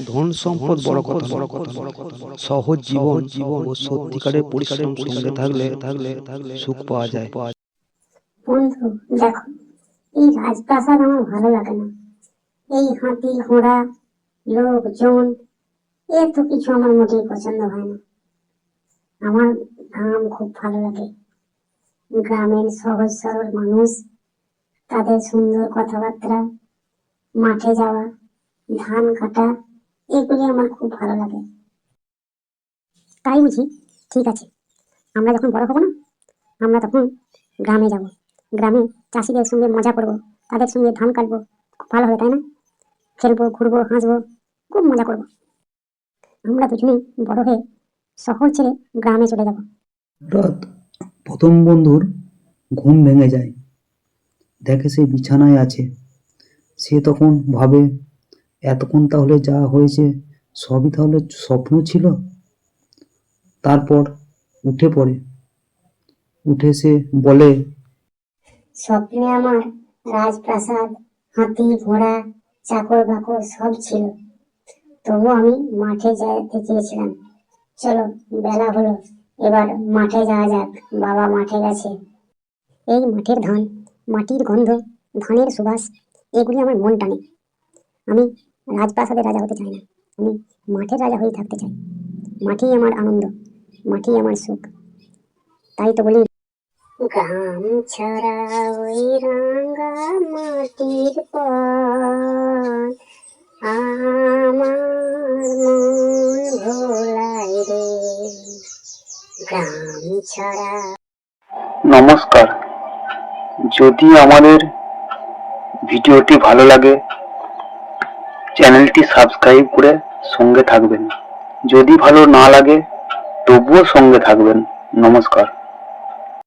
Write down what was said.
ধন সম্পদ বড় কথা সহজ জীবন ও সত্যিকারের পরিশ্রম সঙ্গে থাকলে সুখ পাওয়া যায়। বন্ধু দেখো, এই রাজপ্রাসাদ আমার ভালো লাগে না। এই হাতি ঘোড়া লোকজন এত কিছু আমার মোটেই পছন্দ হয় না। আমার গ্রাম খুব ভালো লাগে। গ্রামের সহজ সরল মানুষ, তাদের সুন্দর কথাবার্তা, মাঠে যাওয়া, ধান কাটা, এগুলি আমার খুব ভালো লাগে। তাই বুঝি, ঠিক আছে, আমরা যখন বড় হব না, আমরা তখন গ্রামে যাব। গ্রামে চাষিদের সঙ্গে মজা করব, তাদের সঙ্গে ধান কাটবো, খুব ভালো হবে তাই না? খেলবো, ঘুরবো, হাসবো, খুব মজা করবো। আমরা দুজনেই বড় হয়ে শহর ছেড়ে গ্রামে চলে যাব। হঠাৎ প্রথম বন্ধুর ঘুম ভেঙে যায়, দেখে সে বিছানায় আছে। সে তখন ভাবে, এতক্ষণ তাহলে যা হয়েছে সবই তাহলে স্বপ্ন ছিল। তারপর উঠে পড়ে, উঠে সে বলে, স্বপ্নে আমার রাজপ্রাসাদ, হাতি ঘোড়া, চাকর বাকর সব ছিল, তবু আমি মাঠে যেতে চেয়েছিলাম। চলো, বেলা হলো, এবার মাঠে যাওয়া যাক। বাবা মাঠে গেছে। এই মাঠের ধান, মাটির গন্ধ, ধানের সুবাস, এগুলি আমার মন টানে। আমি রাজপ্রাসাদের রাজা হতে চাই না, আমি মাঠের রাজা হয়ে থাকতে চাই। মাঠেই আমার আনন্দ, মাঠেই আমার সুখ। তাই তো বলি, গ্রাম ছাড়া ওই রাঙা মাটির পথ আমার মন ভোলায় রে। গ্রাম ছাড়া। নমস্কার। যদি আমাদের ভিডিওটি ভালো লাগে, চ্যানেলটি সাবস্ক্রাইব করে সঙ্গে থাকবেন। যদি ভালো না লাগে তবুও সঙ্গে থাকবেন। নমস্কার।